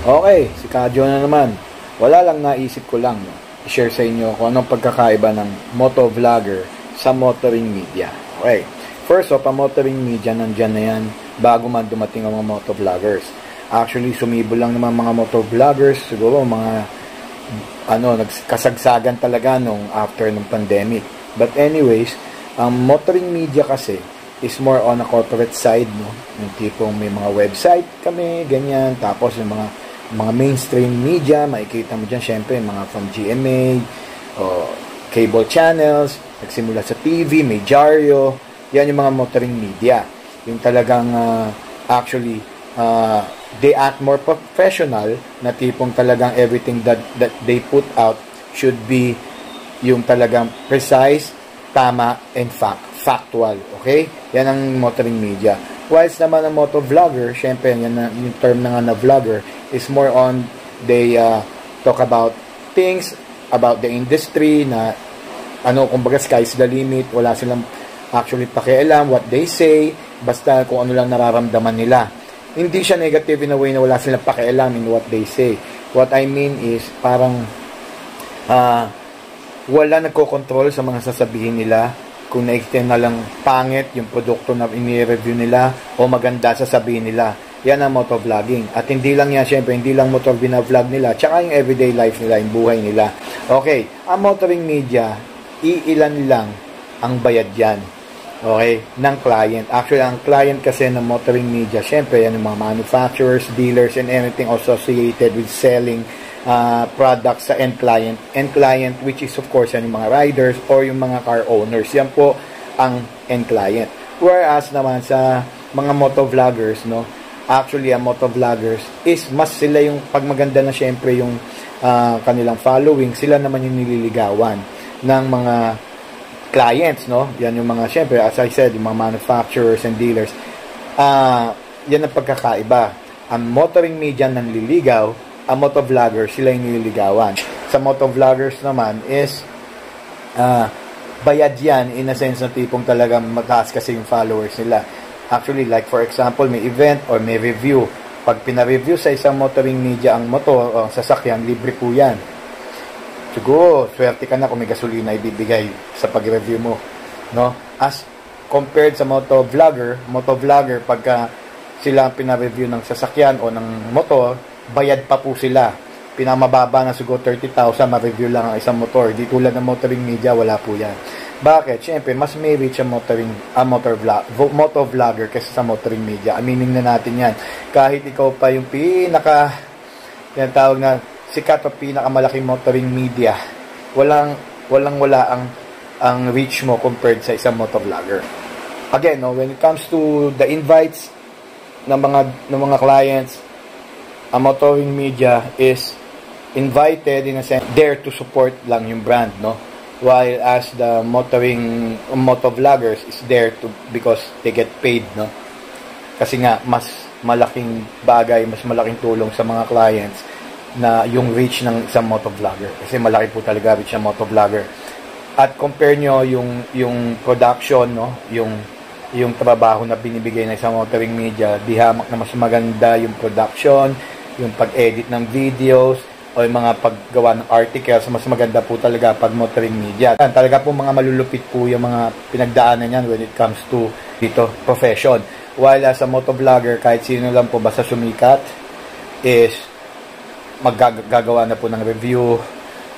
Okay, si Kadyo na naman. Wala lang, naisip ko lang, no? I-share sa inyo kung anong pagkakaiba ng motovlogger sa motoring media. Okay. First off, ang motoring media, nandyan na yan bago man dumating ang mga motovloggers. Actually, sumibol lang naman mga motovloggers, siguro mga nagkasagsagan talaga nung after ng pandemic. But anyways, ang motoring media kasi is more on a corporate side, no? Yung tipong may mga website kami, ganyan. Tapos yung mga mainstream media, makikita mo dyan, syempre, mga from GMA, o cable channels, nagsimula sa TV, may Jaryo, yan yung mga motoring media. Yung talagang, actually, they act more professional, na tipong talagang everything that they put out should be yung talagang precise, tama, and factual. Okay? Yan ang motoring media. Whilst naman ang motovlogger, syempre, yan yung term na nga na vlogger, is more on, they talk about things, about the industry, na kumbaga sky's the limit, wala silang actually pakialam what they say, basta kung ano lang nararamdaman nila. Hindi siya negative in a way na wala silang pakialam in what they say. What I mean is, parang wala nagko-control sa mga sasabihin nila. Kung nakikita na lang pangit yung produkto na ini-review nila o maganda sasabihin nila. Yan ang motovlogging. At hindi lang yan, syempre, hindi lang motor binavlog nila, tsaka yung everyday life nila, yung buhay nila. Okay, ang motoring media, iilan lang ang bayad yan. Okay, ng client. Actually, ang client kasi ng motoring media, syempre, yan yung mga manufacturers, dealers, and anything associated with selling products sa end client, which is of course yan yung mga riders or yung mga car owners. Yan po ang end client. Whereas naman sa mga motovloggers, no, actually ang motovloggers is mas sila yung pag maganda na syempre yung kanilang following, sila naman yung nililigawan ng mga clients, no. Yan yung mga syempre, as I said, yung mga manufacturers and dealers. Yan ang pagkakaiba. Ang motoring media nang liligaw, ang motovloggers, sila yung nililigawan. Sa motovloggers naman is bayad yan in a sense na tipong talagang mataas kasi yung followers nila. Actually, like for example, may event or may review. Pag pina-review sa isang motoring media ang motor o ang sasakyan, libre po yan. Siguro, swerte ka na kung may gasolina ibibigay sa pag-review mo. No? As compared sa motovlogger, pagka sila ang pina-review ng sasakyan o ng motor, bayad pa po sila. Pinamababa na siguro 30,000, ma-review lang ang isang motor. Di tulad ng motoring media, wala po yan. Bakit? Siyempre, mas may reach ang motovlogger kaysa sa motoring media. Aminin na natin yan. Kahit ikaw pa yung yan tawag na sikat o pinakamalaking motoring media, wala ang reach mo compared sa isang motovlogger. Again, no, when it comes to the invites ng mga clients, ang motoring media is invited in a sense there to support lang yung brand, no, while as the motovloggers is there to because they get paid, no, kasi nga mas malaking bagay, mas malaking tulong sa mga clients na yung reach ng isang motovlogger, kasi malaki po talaga reach ng motovlogger. At compare nyo yung production, no, yung trabaho na binibigay ng isang motoring media, di hamak na mas maganda yung production, yung pag-edit ng videos o yung mga paggawa ng articles, mas maganda po talaga pag motoring media. Talaga po mga malulupit po yung mga pinagdaanan yan when it comes to dito profession. While as a motovlogger, kahit sino lang po basta sumikat is maggagawa na po ng review,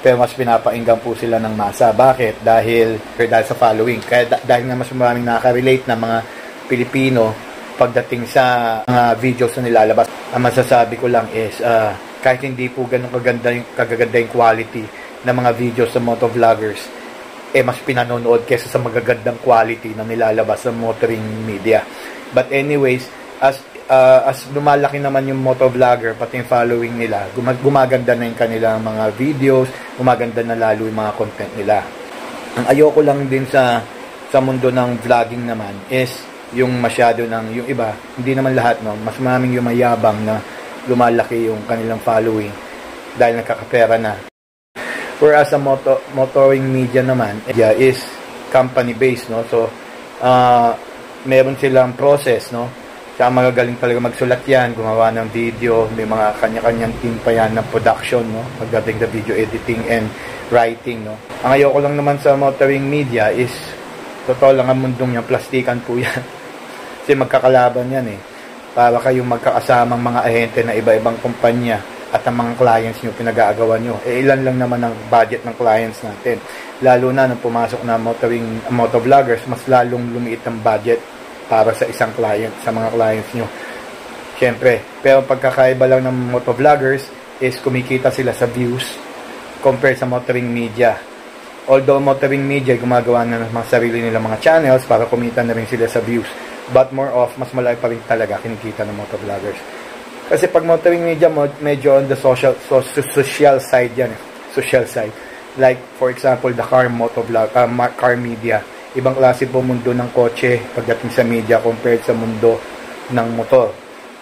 pero mas pinapainggan po sila ng masa. Bakit? Dahil sa following. Kaya dahil nga mas maraming nakaka-relate na mga Pilipino pagdating sa mga videos na nilalabas. Ang masasabi ko lang is kahit hindi po ganun kagaganda yung quality ng mga videos sa motovloggers, mas pinanonood kaysa sa magagandang quality na nilalabas sa motoring media. But anyways, as lumalaki naman yung motovlogger, pati yung following nila, gumaganda na yung kanilang mga videos, gumaganda na lalo yung mga content nila. Ang ayoko lang din sa mundo ng vlogging naman is yung masyado yung iba, hindi naman lahat, no, mas maraming yung mayabang na lumalaki yung kanilang following dahil nagkakapera na. Whereas sa motoring media naman is company based, no, so meron silang process, no, Tsaka magagaling talaga magsulat yan, gumawa ng video, may mga kanya-kanyang team pa yan ng production, no? Pagdating sa video editing and writing, no? Ang ayoko lang naman sa motoring media is, totoo lang ang mundong yan, plastikan po yan. Kasi magkakalaban yan eh. Para kayong magkakasamang mga ahente na iba-ibang kumpanya at ang mga clients nyo, pinag-aagawan nyo. Ilan lang naman ang budget ng clients natin. Lalo na nung pumasok na motovloggers, mas lalong lumiit ang budget para sa isang client, sa mga clients nyo. Siyempre, pero pagkakaiba lang ng motovloggers is kumikita sila sa views compared sa motoring media. Although motoring media gumagawa na ng mga sarili nila mga channels para kumita na rin sila sa views. But more of, mas malaki pa rin talaga kinikita ng motovloggers. Kasi pag motoring media, medyo on the social side yan. Social side. Like, for example, the car media. Ibang klase po mundo ng kotse pagdating sa media compared sa mundo ng motor.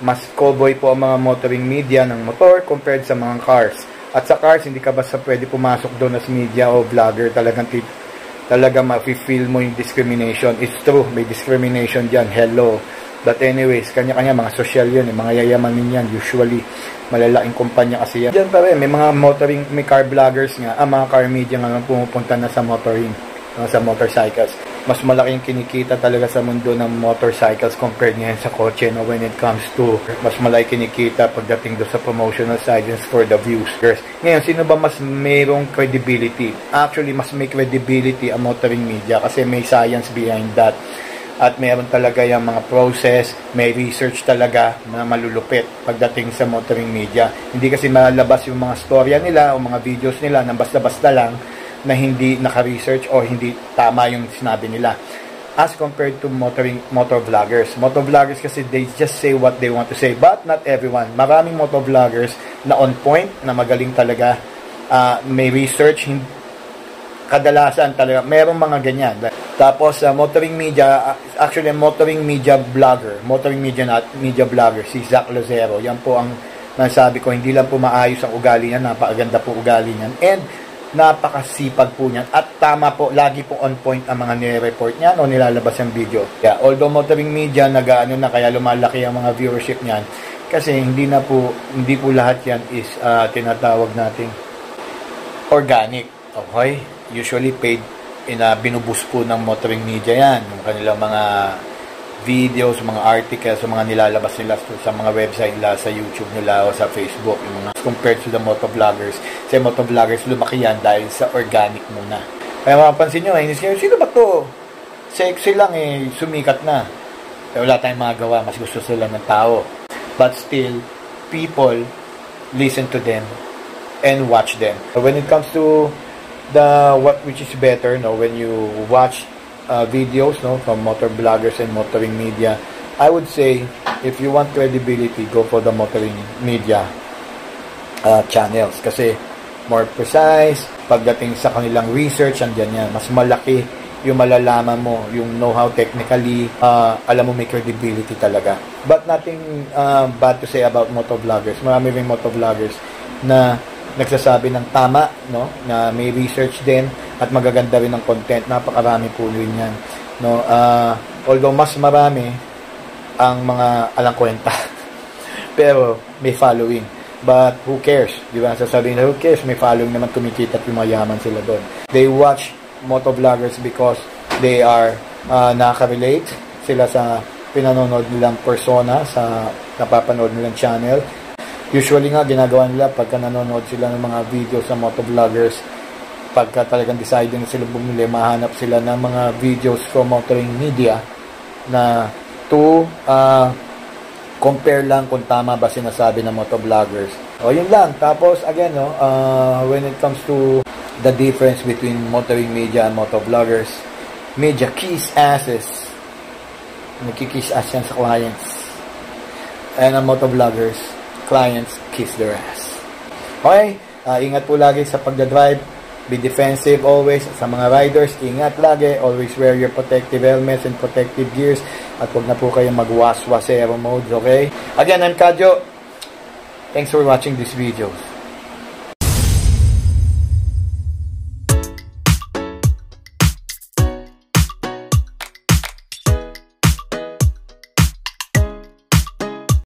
Mas cowboy po ang mga motoring media ng motor compared sa mga cars. At sa cars, hindi ka basta pwede pumasok doon as media o vlogger. Talagang ma-feel mo yung discrimination. It's true, may discrimination dyan. Hello. But anyways, kanya-kanya mga social yun, mga yayamanin yan. Usually, malalaking kumpanya kasi yan. Diyan pa rin, may car vloggers nga, mga car media nga pumupunta na sa motoring. Sa motorcycles. Mas malaking kinikita talaga sa mundo ng motorcycles compared ngayon sa kotse, no? When it comes to mas malaki kinikita pagdating do sa promotional sides for the views. Ngayon, sino ba mas mayroong credibility? Actually, mas may credibility ang motoring media kasi may science behind that. At mayroon talaga yung mga process, may research talaga na malulupit pagdating sa motoring media. Hindi kasi malalabas yung mga storya nila o mga videos nila na basta-basta lang na hindi naka-research o hindi tama yung sinabi nila. As compared to motovloggers. Motovloggers kasi they just say what they want to say. But not everyone. Maraming motovloggers na on point, na magaling talaga. May research. Kadalasan talaga. Merong mga ganyan. Tapos, motoring media, actually, motoring media vlogger. Motoring media vlogger. Si Zach Lazaro. Yan po ang nasabi ko. Hindi lang po maayos ang ugali niya. Napakaganda po ugali niyan. And, napakasipag po niyan at tama po, lagi po on point ang mga nire-report niyan o nilalabas ang video. Yeah, although motoring media nagaano na kaya lumalaki ang mga viewership niyan kasi hindi po lahat yan is tinatawag nating organic. Okay? Usually paid binuboost po ng motoring media yan, yung kanilang mga videos, mga articles, mga nilalabas nila sa mga website nila, sa YouTube nila o sa Facebook, yung mga compared to the motovloggers. Kasi motovloggers lumaki yan dahil sa organic muna. Kaya mapapansin nyo, sino ba to? Sexy lang sumikat na. Kaya wala tayong magawa, mas gusto sila ng tao. But still, people listen to them and watch them. So when it comes to which is better, when you watch videos from motor bloggers and motoring media, I would say if you want credibility, go for the motoring media channels kasi more precise pagdating sa kanilang research. Andyan yan, mas malaki yung malalaman mo, yung know-how technically, alam mo may credibility talaga. But nothing bad to say about motovloggers. Marami ring motovloggers na nagsasabi ng tama, na may research din at magaganda rin ang content. Napakarami po rin yan. Although mas marami ang mga alang kwenta. Pero may following. But who cares? Di ba? Sasabihin na who cares? May following naman, kumikita at yumayaman sila doon. They watch motovloggers because they are nakaka-relate sila sa pinanonood nilang persona, sa napapanood nilang channel. Usually nga, ginagawa nila pagka nanonood sila ng mga videos sa motovloggers, pagka talagang deciding sila bumili, mahanap sila ng mga videos from motoring media na to compare lang kung tama ba sinasabi ng motovloggers. O yun lang. Tapos again, when it comes to the difference between motoring media and motovloggers, media kiss asses. Nagkikiss ass yan sa clients. And ang motovloggers, clients kiss their ass. Okay? Ingat po lagi sa pagdadrive. Be defensive always. Sa mga riders, ingat lagi. Always wear your protective helmets and protective gears. At huwag na po kayong mag-waswasero mode, okay? Again, I'm Kadyo. Thanks for watching this video.